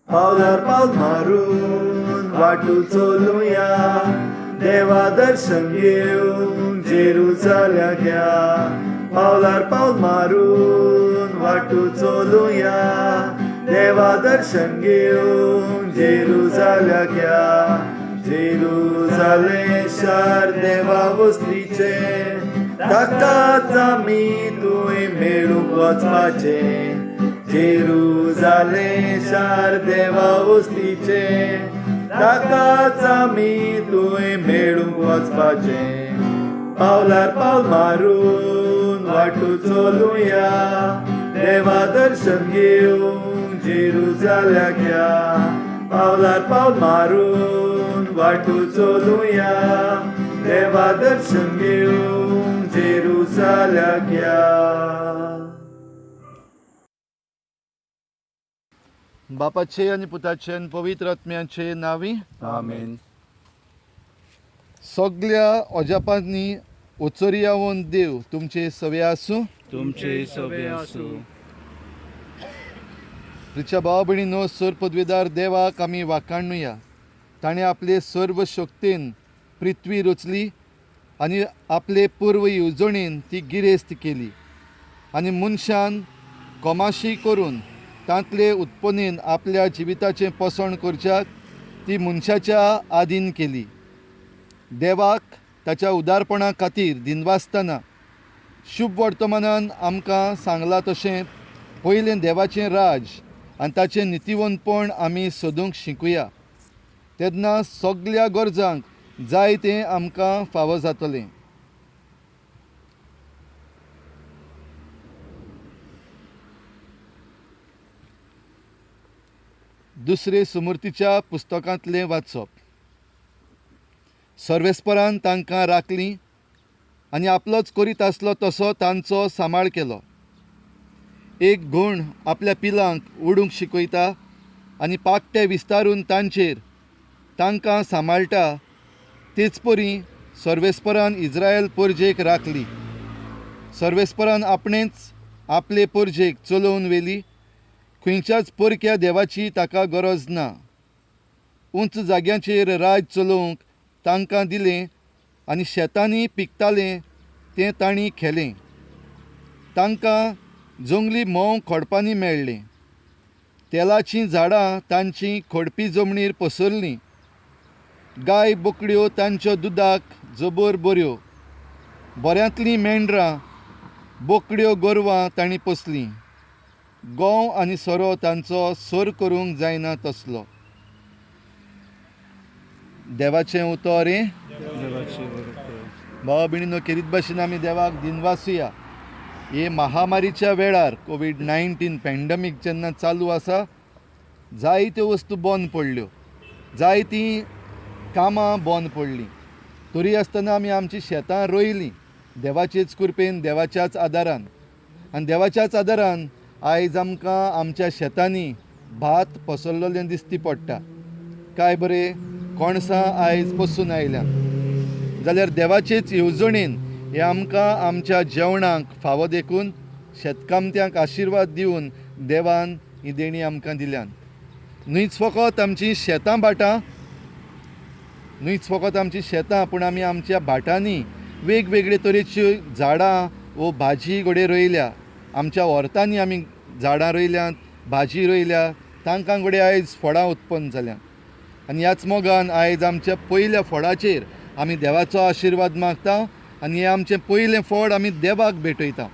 पावलार पावल मारून वाटू चलुया, देवा दर्शन घेऊन जेरुसाल्याक या. पावलार पावल मारून वाटू चलुया, देवा दर्शन घेऊन जेरुसाल्याक या. जेरुसालेम शार देवा वस्तीचे, ताकाच आमी तुवें मेळूंक वचपाचे. जेरुसालेम शार देवा वस्तीचे, ताकाच आमी तुवें मेळूंक वचपाचे. पावलार पावल मारून वाटू चलुया, देवा दर्शन घेऊन जेरुसाल्याक या. पावलार पावल मारून वाटू चलुया, देवा दर्शन घेऊन जेरुसाल्याक या. बापाचे आनी पुताचे आनी पवित्र आत्म्याचे नावी आमेन. सगळ्या अजापांनी ओचोरी येवन देव तुमचे सवे आसूं. तुमचे सवे आसूं. तुमच्या भावा भयणीनो, सर पदवीदार देवाक आमी वाखाणुया. ताणें आपले सर्व शक्तीन पृथ्वी रचली आनी आपले पूर्व येवजणेन ती गिरेस्त केली, आनी मनशान कोमाशी करून तांतले उत्पन्नेन आपल्या जिविताचें पोसण करच्याक ती मनशाच्या आदीन केली. देवाक ताच्या उदारपणा खातीर दिनवासतना शुभ वर्तमानान आमकां सांगलां तशें पयलें देवाचें राज आनी ताचें नितीवंतपण आमी सोदूंक शिकुया. तेन्ना सगळ्या गरजांक जाय तें आमकां फावो जातलें. दुसरे सुमृतीच्या पुस्तकांतलें वाचप. सर्वेस्परान तांकां राखलीं आनी आपलोच करीत आसलो तसो तांचो सांबाळ केलो. एक घोण आपल्या पिलांक उडूंक शिकयता आनी पाकटे विस्तारून तांकां सांबाळटा, तेच परी सर्वेस्परान इस्रायल परजेक राखली. सर्वेस्परान आपणेच आपले परजेक चलोवन व्हेली. खंयच्याच परक्या देवाची ताका गरज ना. उंच जाग्यांचेर राज चलोवंक तांकां दिलें आनी शेतांनी पिकतालें तें तांणी खेलें. तांकां जंगली म्होंव खोडपांनी मेळ्ळें. तेलाचीं झाडां तांची खोडपी जमनीर पसरलीं. गाय बोकड्यो तांच्या दुदाक जबर बऱ्यो. बऱ्यांतलीं मेंढरां, बोकड्यो गोरवां तांणी पोसलीं. गोव आनी सोरो तांचो सर करूंक जायना तसलो. देवाचें उतोरें. भावा भयणीनो, खेरीत भाशेन आमी देवाक दिनवासुया. हे महामारीच्या वेळार कोवीड-19 पॅन्डेमीक जेन्ना चालू आसा, जायत्यो वस्तू बंद पडल्यो, जायतीं कामां बंद पडलीं. तरी आसतना आमी आमचीं शेतां रोयलीं देवाचेच कृपेन, देवाच्याच आदारान. आनी देवाच्याच आदारान आयज आमकां आमच्या शेतांनी भात पसरलेलें दिश्टी पडटा. काय बरें कोणसां आयज पसून आयल्यात. जाल्यार देवाचेच येवजणेन हे आमकां आमच्या जेवणाक फावो देखून शेतकामत्यांक आशिर्वाद दिवन देवान ही देणी आमकां दिल्यान. न्हयच फकत आमचीं शेतां, पूण आमी आमच्या भाटांनी वेगवेगळे तरेच्यो झाडां वो भाजी घोडे रोयल्या. आमच्या व्हर्तांनी आमी झाडां रोयल्यांत, भाजी रोयल्या, तांकां घोडे आयज फळां उत्पन्न जाल्यां. आनी ह्याच मोगान आयज आमच्या पयल्या फळाचेर आमी देवाचो आशिर्वाद मागता आनी हें आमचें पयलें फळ आमी देवाक भेटयता.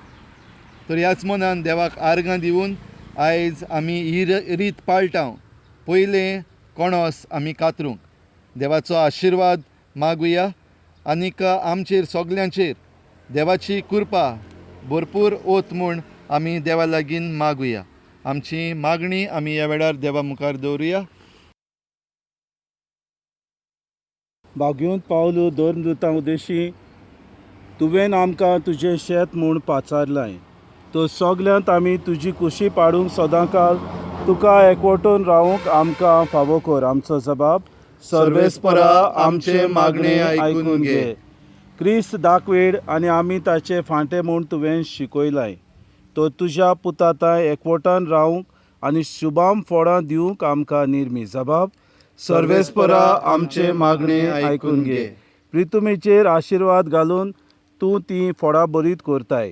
तर ह्याच मनान देवाक आर्गां दिवन आयज आमी ही रीत पाळटाव. पयलें कोणोस आमी कातरूंक देवाचो आशिर्वाद मागुया. आनीक आमचेर सगल्यांचेर देवाची कृपा भरपूर ओत म्हूण आमी देवा लागीं मागुया. आमची मागणी आमी ह्या वेळार देवा मुखार दवरुया. भाग्योंत पावलो धर्मदुतां उदेशी, तुवें आमकां तुजें शेत म्हूण पाचारलाय. तो सगल्यांत आमी तुजी खुशी पाडूंक सदांकाळ तुका एकवटून रावूंक आमकां फावो कर. आमचो जबाब सर्वेस्परा आमचे मागणे आयकून घे. क्रिस्त दाखवेड आनी आमी ताचे फांटे म्हूण तुवें शिकयलाय. तो तुज्या पुताताय एकवटान रावूंक आनी शुभाम फळां दिवंक आमकां निर्मी जबाब. सर्वेस्परा आमचे मागणे आयकून घे. प्रितुमेचेर आशिर्वाद घालून तूं ती फळां बरीत करताय,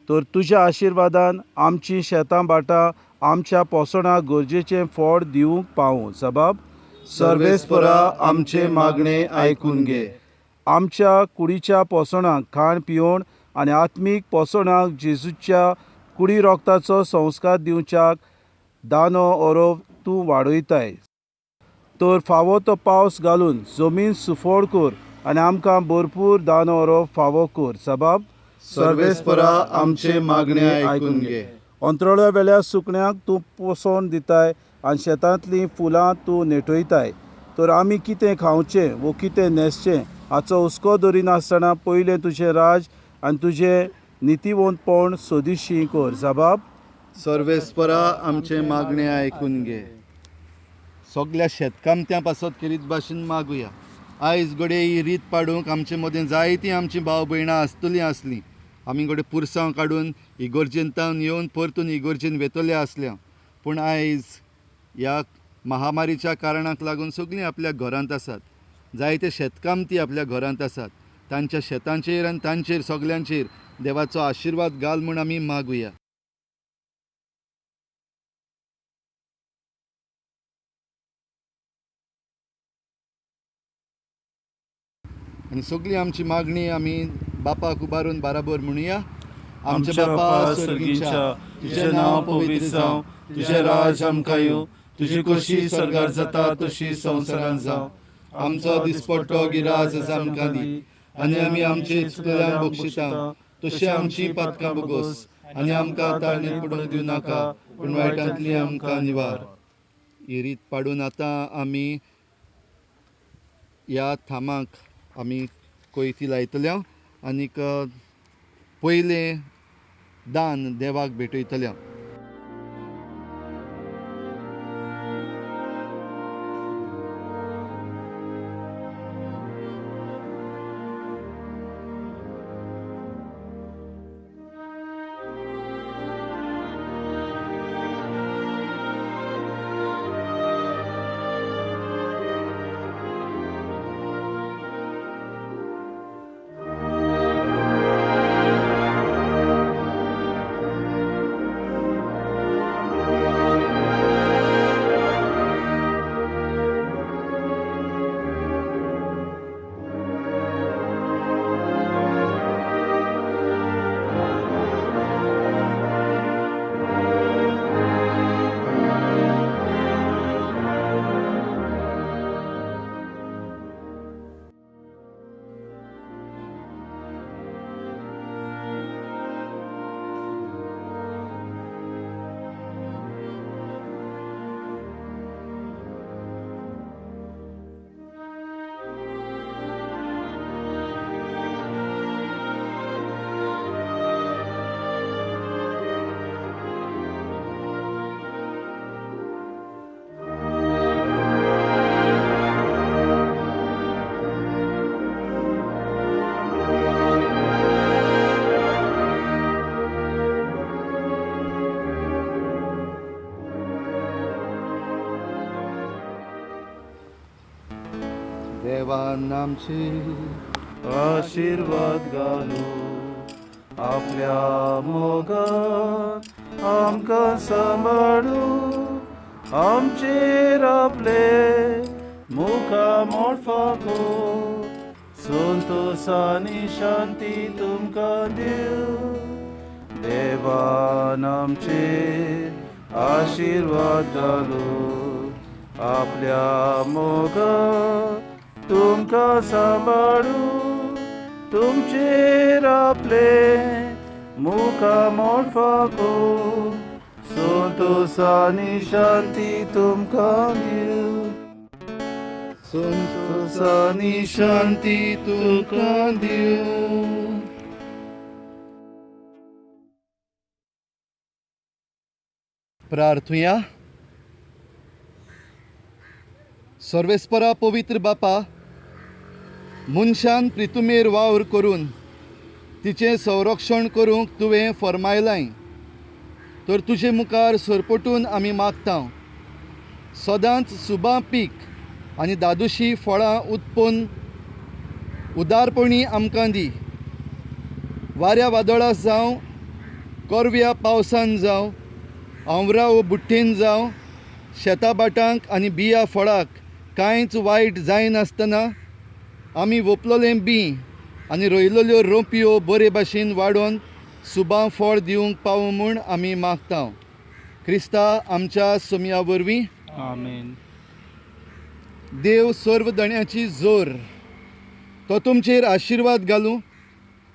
तर तुज्या आशिर्वादान आमची शेतां बाटां आमच्या पोसणाक गरजेचें फळ दिवंक पावूं जबाब. सर्वेस्परा आमचे मागणे आयकून घे. आमच्या कुडीच्या पोसणाक खाण पिवण आनी आत्मीक पोसणाक जेजूच्या कुडी रोगताचो संस्कार दिवच्याक दानो ओरो तूं वाडयताय, तर फावो तो पावस घालून जमीन सुफोड कर आनी आमकां भरपूर दानो ओरो फावो कर जबाब. सर्वेस्परा आमचे मागणे आयकून घे. अंतरोळ्या वेल्या सुकण्यांक तूं पोसण दिताय आनी शेतांतलीं फुलां तूं नेटयताय, तर आमी कितें खावचें वो कितें न्हेसचें हाचो हुस्को धरिनासतना पयलें तुजें राज आनी तुजें नितीवंतपण सोदिशी कर जबाब. सर्वेस्परा आमचे मागणे आयकून घे. सगल्या शेतकामत्यां पासत करीत भाशेन मागुया. आयज घडये ही रीत पाडूंक आमचे मदें जायतीं आमचीं भाव भयणां आसलीं. आमी घडये पुरसांव काडून इगोर्जेंतावन येवन परतून इगोर्जेन वेतले आसल्या, पूण आयज ह्या महामारीच्या कारणाक लागून सगळीं आपल्या घरांत आसात. जायते शेतकामती आपल्या घरांत आसात. तांच्या शेतांचेर आनी तांचेर सगल्यांचेर देवाचो आशिर्वाद घाल म्हूण आमी मागुया. आनी सगळी आमची मागणी आमी बापाक उबारून बाराबर म्हणुया. आमच्या बापा सर्गीच्या, तुजें नांव पवित्र जावं, तुजें राज आमकां येवं, तुजी खोशी स्वर्गार जाता तशी संवसारांत जावं. आमचो दिसपट्टो गिराज आमकां दी, आनी आमी आमचे चुकल्यांक बक्षिता तशी आमची पातकां बोगोस, आनी आमकां ताळणेर पडूंक दिवं नाका, पूण वायटांतली आमकां निवार. ही रीत पाडून आतां आमी ह्या थामाक आमी कोयती लायतल्या आनीक पयलें दान देवाक भेटयतल्या. देवान आमची आशीर्वाद घालू, आपल्या मोगान आमकां सांबाळू, आमचेर आपले मुखार मोडफाको, संतोष आनी शांती तुमकां दिवं. देवान आमचेर आशीर्वाद घालू, आपल्या मोगान तुमकां सांबाळू, तुमचेर आपले मुखार मोडफाको, संतोष आनी शांती तुमकां दिवं. संतोष आनी शांती तुमकां दिवं. प्रार्थुया. सर्वेस्परा पवित्र बापा, मनशान प्रितुमेर वावर करून तिचें संरक्षण करूंक तुवें फरमायलाय. तर तुजे मुखार सरपटून आमी मागता. सदांच सुबां पीक आनी दादोशी फळां उत्पन्न उदारपणी आमकां दी. वाऱ्या वादळां जावं, कोरव्या पावसान जावं, आंवरा वो बुट्टेन जावं, शेता बाटांक आनी बिया फळाक कांयच वायट जायनासतना आमी वोपलोलें बी आनी रोयलोल्यो रोपयो बरे भाशेन वाडोवन सुबां फळ दिवंक पावूं म्हूण आमी मागता. क्रिस्ता आमच्या सोमया वरवीं. आमेन. देव सर्वदण्याची जोर तो तुमचेर आशिर्वाद घालूं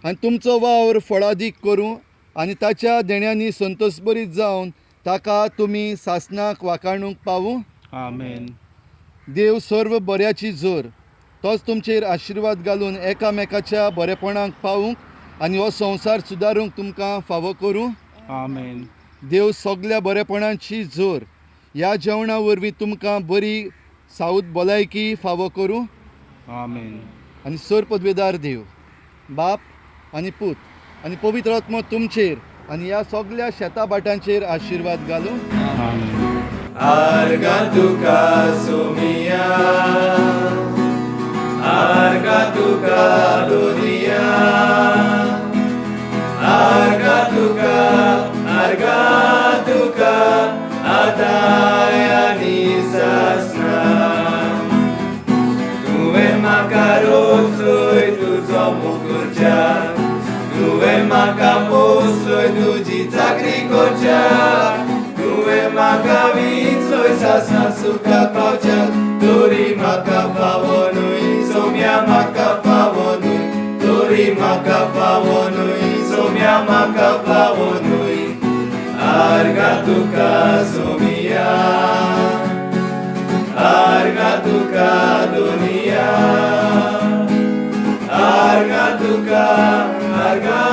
आनी तुमचो वावर फळादीक करूं आनी ताच्या देण्यांनी संतोशभरीत जावन ताका तुमी सासणाक वाखाणूंक पावूं. आमेन. देव सर्व बऱ्याची जोर तोच तुमचेर आशिर्वाद घालून एकामेकाच्या बरेपणाक पावूंक आनी हो संवसार सुदारूंक तुमकां फावो करूं. आमेन. देव सगल्या बरेपणाची जोर ह्या जेवणा वरवीं तुमकां बरी साऊद भलायकी फावो करूं. आमेन. आनी सर पदवेदार देव बाप आनी पूत आनी पवित्र आत्मो तुमचेर आनी ह्या सगल्या शेता बाटांचेर आशिर्वाद घालूं. आमेन. Arga tuka sumia, arga tuka dunia, arga tuka ataya nisasna. Tuve makarotsoy tuzo mukurcha, tuve makaposoy tuji zakrikocha. Tuve makavicoy sasna suka paucha, turi makapavonui, somia makapavonui, turi makapavonui, somia makapavonui. Arga tuka somia, arga tuka dunia, arga tuka, arga